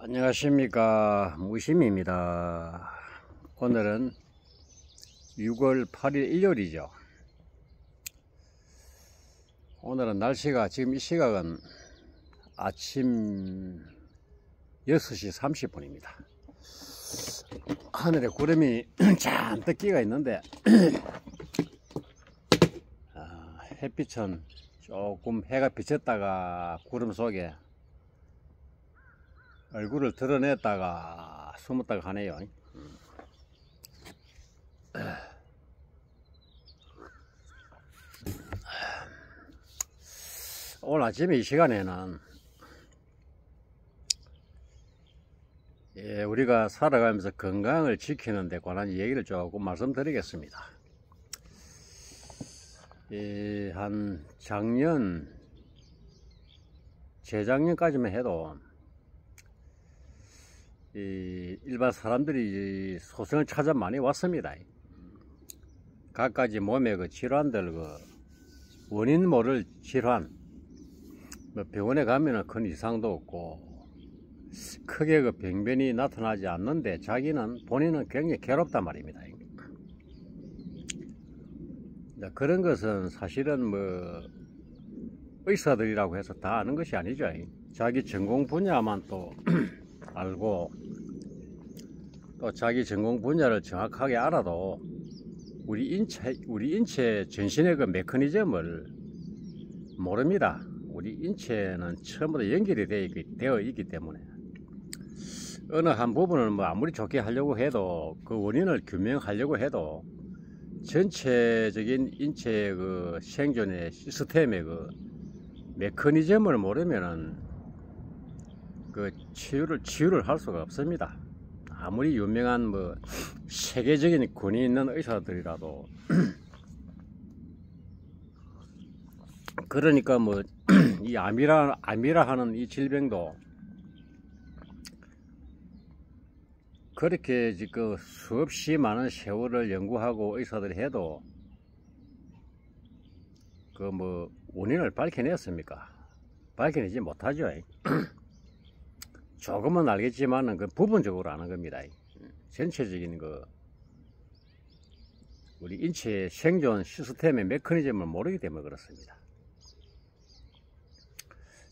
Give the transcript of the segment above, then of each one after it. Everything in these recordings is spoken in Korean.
안녕하십니까, 무심입니다. 오늘은 6월 8일 일요일이죠. 오늘은 날씨가 지금 이 시각은 아침 6시 30분입니다 하늘에 구름이 잔뜩 끼가 있는데 햇빛은 조금 해가 비쳤다가 구름 속에 얼굴을 드러냈다가 숨었다가 하네요. 오늘 아침에 이 시간에는 우리가 살아가면서 건강을 지키는 데 관한 얘기를 조금 말씀드리겠습니다. 한 작년, 재작년까지만 해도 일반 사람들이 소생을 찾아 많이 왔습니다. 갖가지 몸의 그 질환들, 원인 모를 질환, 병원에 가면은 큰 이상도 없고 크게 병변이 나타나지 않는데 본인은 굉장히 괴롭단 말입니다. 그런 것은 사실은 의사들이라고 해서 다 아는 것이 아니죠. 자기 전공 분야만 또 알고 또 자기 전공 분야를 정확하게 알아도 우리 인체 전신의 그 메커니즘을 모릅니다. 우리 인체는 처음부터 연결이 되어 있기 때문에 어느 한 부분을 아무리 좋게 하려고 해도 그 원인을 규명하려고 해도 전체적인 인체의 그 생존의 시스템의 그 메커니즘을 모르면은 그 치유를 할 수가 없습니다. 아무리 유명한 세계적인 권위 있는 의사들이라도 그러니까 이 암이라 하는 이 질병도 그렇게 지금 수없이 많은 세월을 연구하고 의사들이 해도 원인을 밝혀냈습니까? 밝혀내지 못하죠. 조금은 알겠지만은 부분적으로 아는 겁니다. 전체적인 우리 인체의 생존 시스템의 메커니즘을 모르기 때문에 그렇습니다.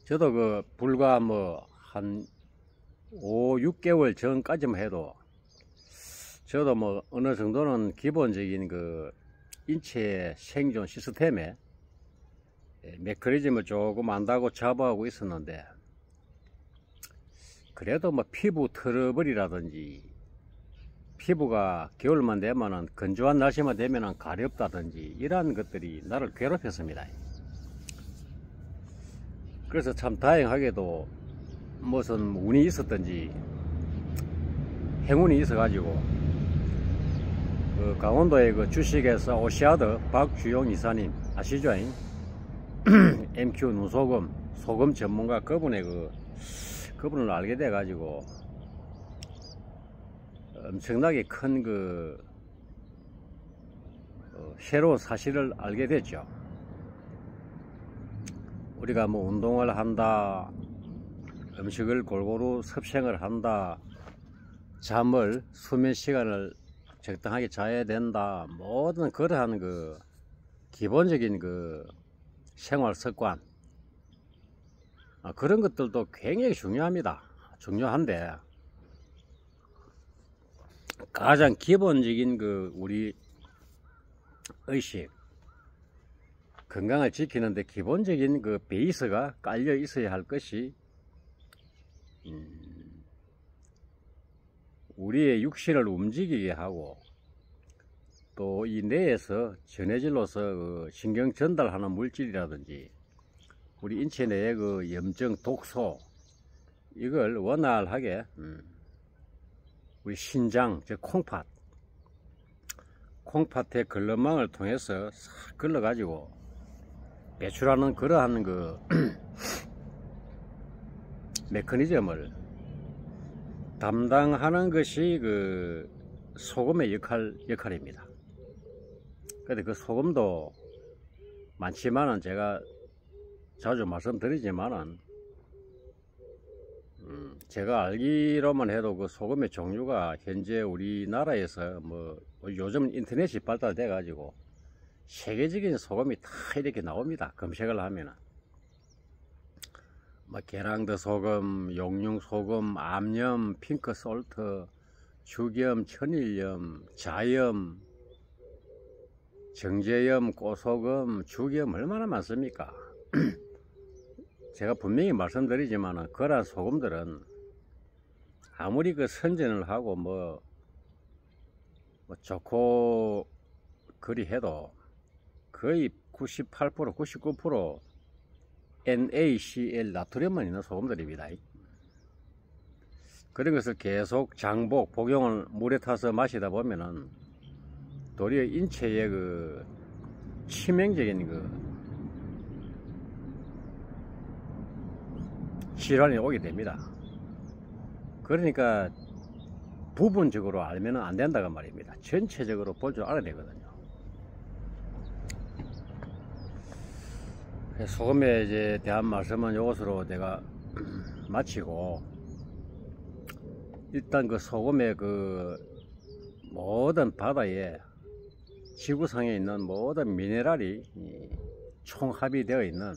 저도 불과 한 5, 6개월 전까지만 해도 저도 어느 정도는 기본적인 인체의 생존 시스템의 메커니즘을 조금 안다고 자부하고 있었는데 그래도 피부 트러블이라든지 피부가 겨울만 되면은 건조한 날씨만 되면은 가렵다든지 이러한 것들이 나를 괴롭혔습니다. 그래서 참 다행하게도 무슨 운이 있었던지 행운이 있어 가지고 강원도의 주식회사 오시아드 박주용 이사님 아시죠? MQ 눈소금 소금 전문가 그분을 알게 돼 가지고 엄청나게 큰 새로운 사실을 알게 됐죠. 우리가 운동을 한다, 음식을 골고루 섭생을 한다, 수면 시간을 적당하게 자야 된다, 모든 그러한 기본적인 생활 습관, 그런 것들도 굉장히 중요합니다. 중요한데 가장 기본적인 우리 의식, 건강을 지키는데 기본적인 베이스가 깔려 있어야 할 것이 우리의 육신을 움직이게 하고 또 이 뇌에서 전해질로서 신경 전달하는 물질이라든지 우리 인체 내의 염증 독소 이걸 원활하게 우리 신장 즉 콩팥의 걸러망을 통해서 싹 걸러 가지고 배출하는 그러한 메커니즘을 담당하는 것이 소금의 역할입니다. 근데 소금도 많지만은 제가 자주 말씀드리지만은 제가 알기로만 해도 그 소금의 종류가 현재 우리나라에서 뭐 요즘 인터넷이 발달돼 가지고 세계적인 소금이 다 이렇게 나옵니다. 검색을 하면은 뭐 계량드 소금, 용융 소금, 암염, 핑크 솔트, 죽염, 천일염, 자염, 정제염, 꼬소금, 죽염 얼마나 많습니까? 제가 분명히 말씀드리지만 그러한 소금들은 아무리 그 선전을 하고 뭐 좋고 그리 해도 거의 98%, 99% NaCl 나트륨만 있는 소금들입니다. 그런 것을 계속 장복, 복용을 물에 타서 마시다 보면은 도리어 인체에 그 치명적인 그 질환이 오게 됩니다. 그러니까 부분적으로 알면 안 된다고 말입니다. 전체적으로 볼 줄 알아야 되거든요. 소금에 이제 대한 말씀은 이것으로 내가 마치고, 일단 그 소금의 그 모든 바다에 지구상에 있는 모든 미네랄이 총합이 되어 있는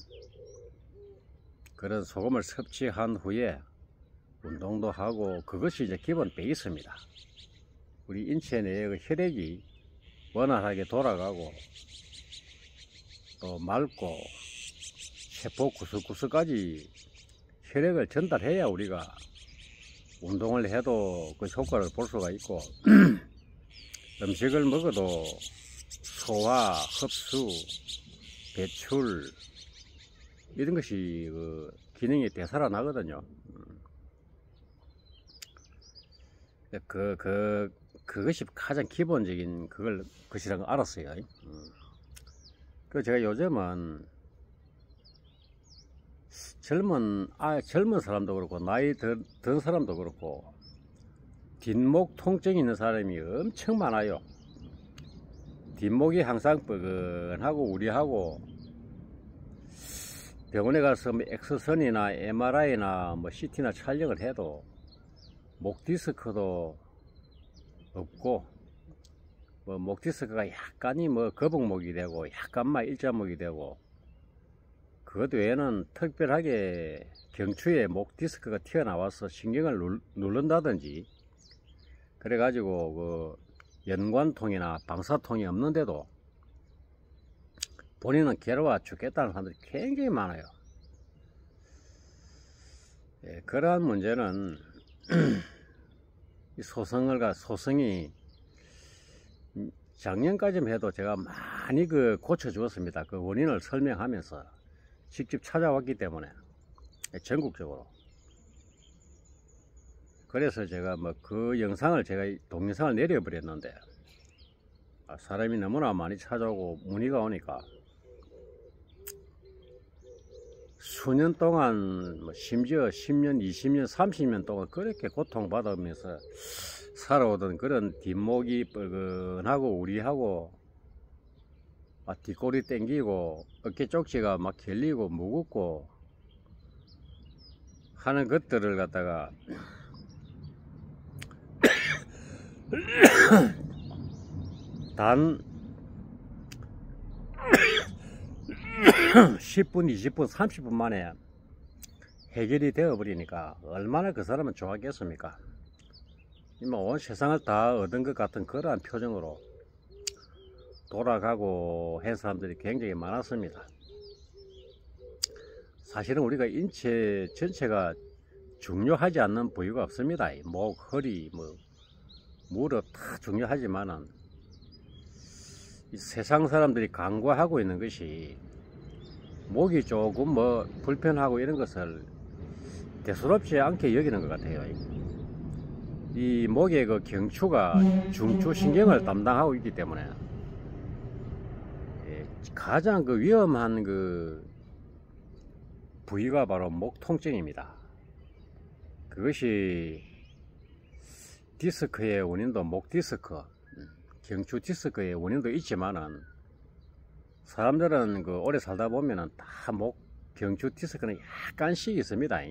그런 소금을 섭취한 후에 운동도 하고, 그것이 이제 기본 베이스입니다. 우리 인체 내의 그 혈액이 원활하게 돌아가고 또 맑고 세포 구석구석까지 혈액을 전달해야 우리가 운동을 해도 그 효과를 볼 수가 있고 음식을 먹어도 소화, 흡수, 배출 이런 것이 그 기능이 되살아나거든요. 그것이 가장 기본적인 것이라는 걸 알았어요. 그 제가 요즘은 젊은 사람도 그렇고 나이 든 사람도 그렇고 뒷목 통증이 있는 사람이 엄청 많아요. 뒷목이 항상 뻐근하고 우리하고 병원에 가서 뭐 엑스선이나 MRI나 뭐 CT나 촬영을 해도 목 디스크도 없고, 뭐 목 디스크가 약간이 뭐 거북목이 되고 약간만 일자목이 되고, 그것 외에는 특별하게 경추에 목 디스크가 튀어나와서 신경을 누른다든지 그래가지고 그 연관통이나 방사통이 없는데도 본인은 괴로워 죽겠다는 사람들이 굉장히 많아요. 예, 그러한 문제는 소성이 작년까지만 해도 제가 많이 고쳐 주었습니다. 그 원인을 설명하면서 직접 찾아왔기 때문에 전국적으로. 그래서 제가 뭐 그 영상을 제가 동영상을 내려버렸는데 사람이 너무나 많이 찾아오고 문의가 오니까 수년 동안 심지어 10년, 20년, 30년 동안 그렇게 고통받으면서 살아오던 그런 뒷목이 뻐근하고 우리하고 뒷골이 땡기고 어깨 쪽지가 막 결리고 무겁고 하는 것들을 갖다가 단 10분, 20분, 30분 만에 해결이 되어 버리니까 얼마나 그 사람은 좋았겠습니까? 온 세상을 다 얻은 것 같은 그러한 표정으로 돌아가고 한 사람들이 굉장히 많았습니다. 사실은 우리가 인체 전체가 중요하지 않는 부위가 없습니다. 목, 허리, 무릎 다 중요하지만은 이 세상 사람들이 간과하고 있는 것이 목이 조금 불편하고 이런 것을 대수롭지 않게 여기는 것 같아요. 이 목의 그 경추가 중추신경을 담당하고 있기 때문에 가장 위험한 부위가 바로 목 통증입니다. 그것이 디스크의 원인도 목 디스크, 경추 디스크의 원인도 있지만은 사람들은 오래 살다 보면은 다 경추 디스크는 약간씩 있습니다.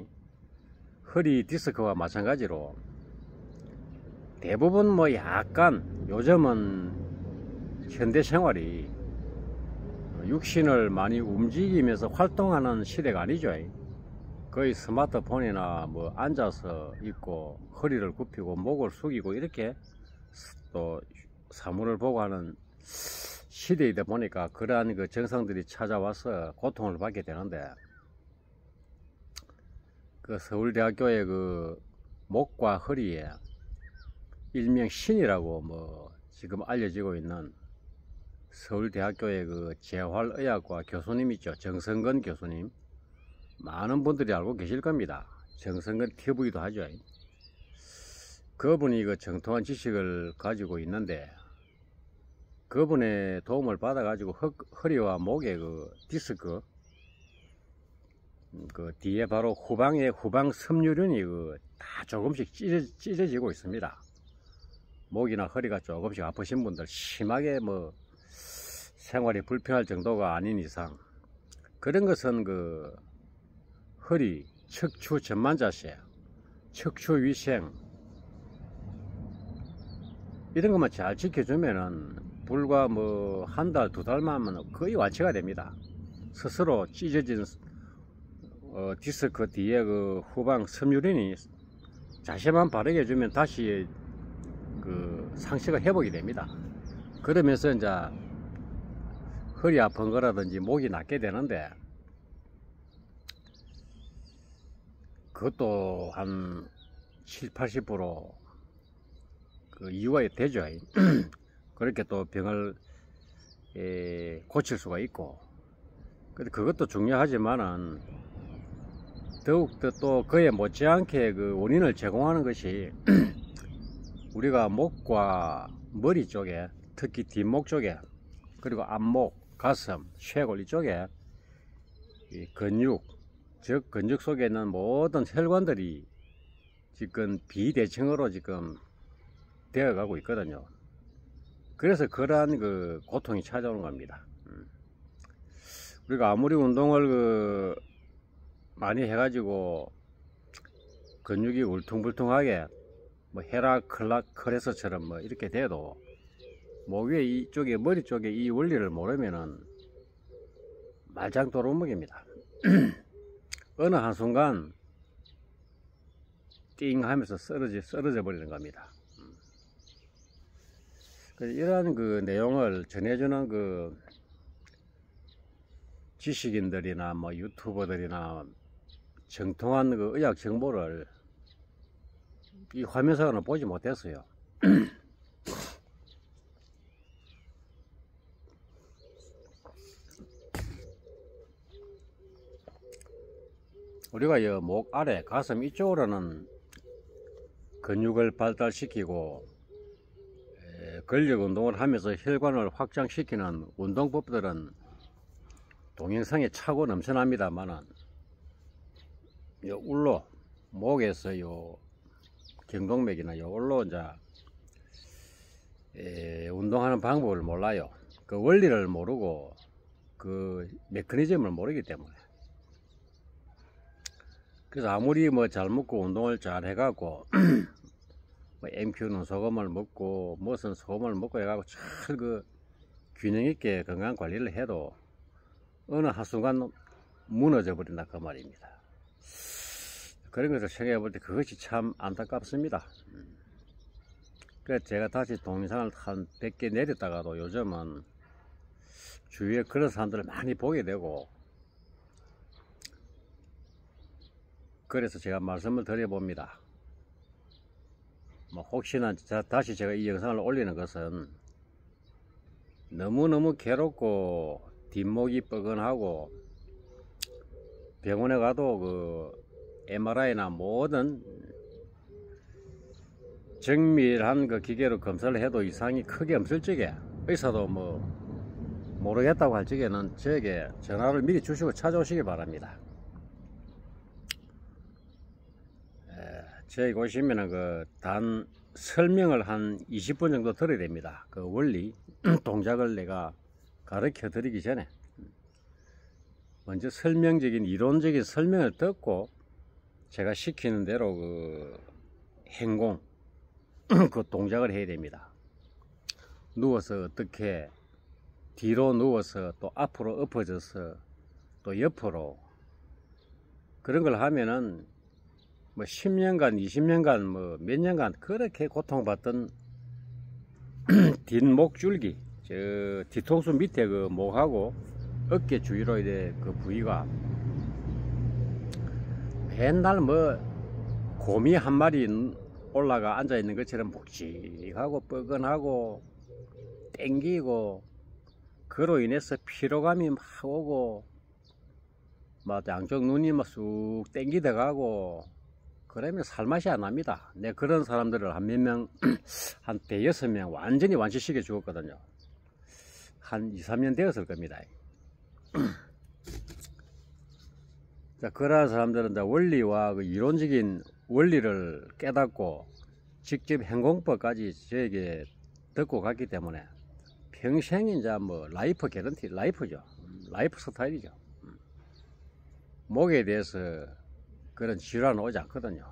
허리 디스크와 마찬가지로 대부분 뭐 약간 요즘은 현대 생활이 육신을 많이 움직이면서 활동하는 시대가 아니죠. 거의 스마트폰이나 뭐 앉아서 있고 허리를 굽히고 목을 숙이고 이렇게 또 사물을 보고 하는 시대이다 보니까 그러한 그 증상들이 찾아와서 고통을 받게 되는데, 그 서울대학교의 그 목과 허리에 일명 신이라고 뭐 지금 알려지고 있는 서울대학교의 그 재활의학과 교수님 있죠. 정성근 교수님. 많은 분들이 알고 계실 겁니다. 정성근 TV도 하죠. 그분이 그 정통한 지식을 가지고 있는데, 그분의 도움을 받아 가지고 허리와 목의 그 디스크, 그 뒤에 바로 후방 섬유륜이 다 조금씩 찢어지고 있습니다. 목이나 허리가 조금씩 아프신 분들, 심하게 뭐 생활이 불편할 정도가 아닌 이상, 그런 것은 그 허리, 척추 전만자세, 척추 위생, 이런 것만 잘 지켜주면은 불과 뭐 한 달, 두 달만 하면 거의 완치가 됩니다. 스스로 찢어진 디스크 뒤에 그 후방 섬유륜이 자세만 바르게 해주면 다시 그 상체가 회복이 됩니다. 그러면서 이제 허리 아픈 거라든지 목이 낫게 되는데, 그것도 한 7, 80% 그 이유가 되죠. 그렇게 또 병을 고칠 수가 있고. 근데 그것도 중요하지만은 더욱더 또 그에 못지않게 그 원인을 제공하는 것이 우리가 목과 머리 쪽에, 특히 뒷목 쪽에, 그리고 앞목, 가슴, 쇄골 이쪽에 이 근육, 즉 근육 속에 있는 모든 혈관들이 지금 비대칭으로 지금 되어가고 있거든요. 그래서 그러한 그 고통이 찾아오는 겁니다. 우리가 아무리 운동을 그 많이 해가지고 근육이 울퉁불퉁하게 뭐 헤라클레스처럼 뭐 이렇게 돼도 목 위에 이쪽에, 머리 쪽에 이 원리를 모르면은 말짱도루묵입니다. 어느 한순간 띵 하면서 쓰러져 버리는 겁니다. 이러한 그 내용을 전해주는 그 지식인들이나 뭐 유튜버들이나 정통한 그 의학 정보를 이 화면상으로 보지 못했어요. 우리가 이 목 아래, 가슴 이쪽으로는 근육을 발달시키고 근력 운동을 하면서 혈관을 확장시키는 운동법들은 동영상에 차고 넘쳐납니다만은, 요 울로 목에서 요 경동맥이나 요 울로 이제 운동하는 방법을 몰라요. 그 원리를 모르고 그 메커니즘을 모르기 때문에. 그래서 아무리 뭐 잘 먹고 운동을 잘 해갖고 뭐 MQ는 소금을 먹고 무슨 소금을 먹고 해갖고 잘 그 균형 있게 건강 관리를 해도 어느 한순간 무너져 버린다 그 말입니다. 그런 것을 생각해 볼 때 그것이 참 안타깝습니다. 그래서 제가 다시 동영상을 한 100개 내렸다가도 요즘은 주위에 그런 사람들을 많이 보게 되고, 그래서 제가 말씀을 드려봅니다. 뭐 혹시나 다시 제가 이 영상을 올리는 것은 너무너무 괴롭고 뒷목이 뻐근하고 병원에 가도 그 MRI나 모든 정밀한 그 기계로 검사를 해도 이상이 크게 없을 적에, 의사도 뭐 모르겠다고 할 적에는 저에게 전화를 미리 주시고 찾아오시기 바랍니다. 저에게 오시면은 그 단 설명을 한 20분 정도 들어야 됩니다. 그 원리 동작을 내가 가르쳐 드리기 전에 먼저 설명적인 이론적인 설명을 듣고 제가 시키는 대로 그 행공 그 동작을 해야 됩니다. 누워서 어떻게 뒤로 누워서 또 앞으로 엎어져서 또 옆으로 그런 걸 하면은 뭐 10년간 20년간 뭐 몇 년간 그렇게 고통받던 뒷목줄기 저 뒤통수 밑에 그 목하고 어깨 주위로 이래 그 부위가 맨날 뭐 곰이 한 마리 올라가 앉아 있는 것처럼 묵직하고 뻐근하고 땡기고 그로 인해서 피로감이 막 오고 막 양쪽 눈이 막 쑥 땡기다 가고 그러면 살맛이 안 납니다. 내 그런 사람들을 한 몇 명, 한 대여섯 명 완전히 완치시켜 주었거든요. 한 2, 3년 되었을 겁니다. 자, 그러한 사람들은 이제 원리와 그 이론적인 원리를 깨닫고 직접 행공법까지 저에게 듣고 갔기 때문에 평생 이제 뭐 라이프 개런티, 라이프죠. 라이프 스타일이죠. 목에 대해서 그런 질환은 오지 않거든요.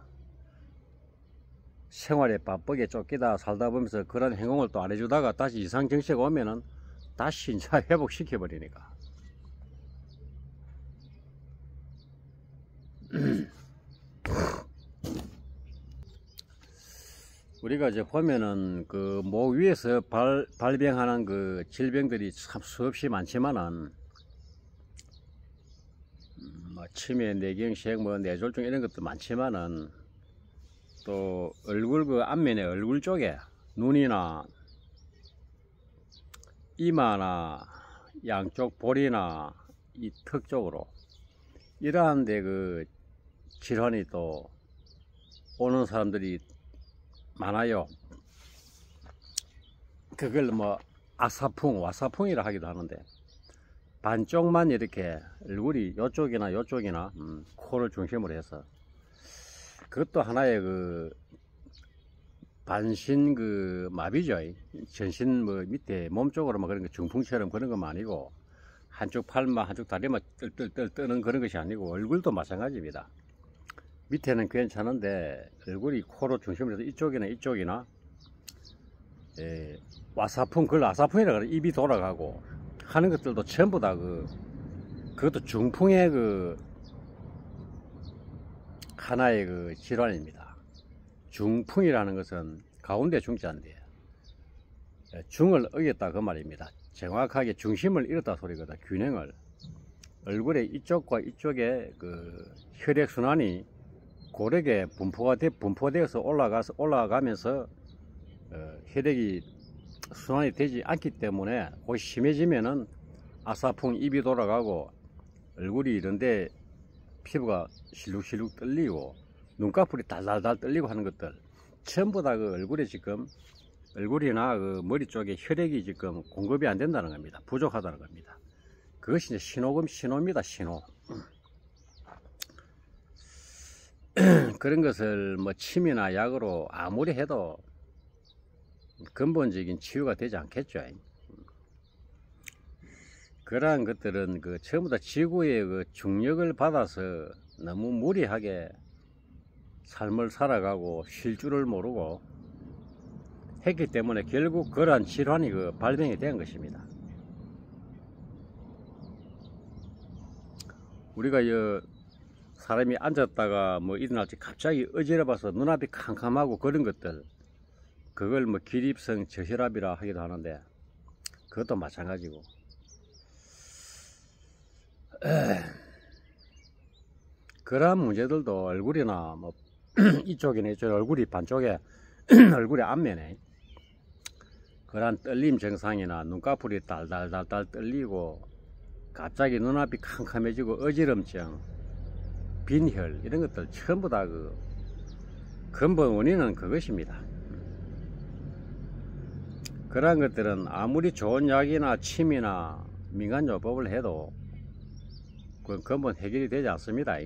생활에 바쁘게 쫓기다 살다 보면서 그런 행동을 또 안 해주다가 다시 이상 정체가 오면은 다시 이제 회복시켜 버리니까. 우리가 이제 보면은 그 목 위에서 발병하는 그 질병들이 참 수없이 많지만은 뭐 치매, 뇌경색, 뭐 뇌졸중 이런 것도 많지만은 또 얼굴 그 앞면에 얼굴 쪽에 눈이나 이마나 양쪽 볼이나 이 턱 쪽으로 이러한데 그 질환이 또 오는 사람들이 많아요. 그걸 뭐 아사풍, 와사풍이라 하기도 하는데 반쪽만 이렇게 얼굴이 요쪽이나 요쪽이나 코를 중심으로 해서 그것도 하나의 그 반신 그 마비죠. 전신 뭐 밑에 몸 쪽으로 막 그런 거 중풍처럼 그런 건 아니고 한쪽 팔만 한쪽 다리만 뜰뜰뜰 뜨는 그런 것이 아니고 얼굴도 마찬가지입니다. 밑에는 괜찮은데 얼굴이 코로 중심으로 해서 이쪽이나 이쪽이나 와사풍, 그걸 아사풍이라 그래. 입이 돌아가고 하는 것들도 전부 다 그것도 중풍의 그 하나의 그 질환입니다. 중풍이라는 것은 가운데 중자인데 중을 어겼다 그 말입니다. 정확하게 중심을 잃었다 소리거든. 균형을. 얼굴의 이쪽과 이쪽에 그 혈액순환이 고르게 분포되어서 올라가면서 혈액이 순환이 되지 않기 때문에 그것이 심해지면은 아사풍, 입이 돌아가고 얼굴이 이런데 피부가 실룩실룩 떨리고 눈꺼풀이 달달달 떨리고 하는 것들 전부 다 그 얼굴에 지금 얼굴이나 그 머리 쪽에 혈액이 지금 공급이 안 된다는 겁니다. 부족하다는 겁니다. 그것이 이제 신호입니다. 신호. 그런 것을 뭐 침이나 약으로 아무리 해도 근본적인 치유가 되지 않겠죠. 그러한 것들은 그 전부 다 지구의 그 중력을 받아서 너무 무리하게 삶을 살아가고 쉴 줄을 모르고 했기 때문에 결국 그러한 질환이 그 발병이 된 것입니다. 우리가 사람이 앉았다가 뭐 일어날 때 갑자기 어지러워서 눈앞이 캄캄하고 그런 것들 그걸 뭐 기립성 저혈압이라 하기도 하는데 그것도 마찬가지고 그러한 문제들도 얼굴이나 뭐 이쪽이나 이쪽 얼굴이 반쪽에 얼굴의 앞면에 그러한 떨림 증상이나 눈꺼풀이 달달달달 떨리고 갑자기 눈앞이 캄캄해지고 어지럼증, 빈혈 이런 것들 전부 다 그 근본 원인은 그것입니다. 그러한 것들은 아무리 좋은 약이나 침이나 민간요법을 해도 그 근본 해결이 되지 않습니다.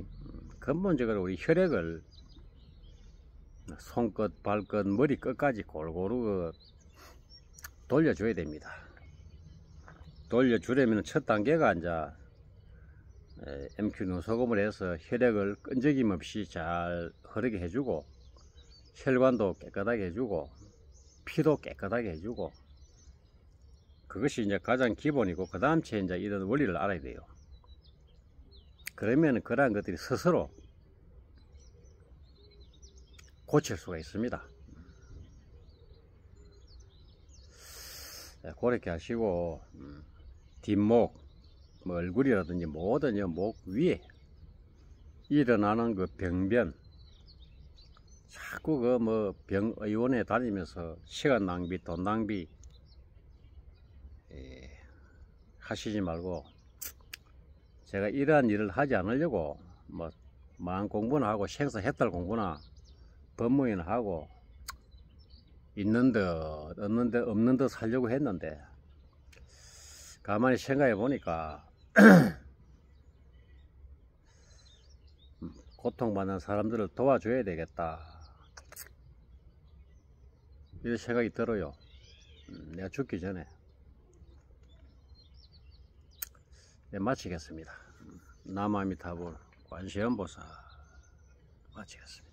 근본적으로 우리 혈액을 손끝, 발끝, 머리 끝까지 골고루 돌려줘야 됩니다. 돌려주려면 첫 단계가 이제 MQ 눈소금을 해서 혈액을 끈적임 없이 잘 흐르게 해주고, 혈관도 깨끗하게 해주고, 피도 깨끗하게 해주고, 그것이 이제 가장 기본이고, 그 다음 채 이제 이런 원리를 알아야 돼요. 그러면 그러한 것들이 스스로 고칠 수가 있습니다. 그렇게 하시고, 뒷목, 뭐 얼굴이라든지 모든 목 위에 일어나는 그 병변, 자꾸 그 뭐 병의원에 다니면서 시간 낭비, 돈 낭비 하시지 말고, 제가 이러한 일을 하지 않으려고 뭐 마음 공부나 하고 생사 해탈 공부나 법무이나 하고 있는 듯 없는 듯 없는 듯 살려고 했는데, 가만히 생각해 보니까 고통받는 사람들을 도와줘야 되겠다, 이런 생각이 들어요. 내가 죽기 전에. 네, 마치겠습니다. 남아미타불 관세음보살 마치겠습니다.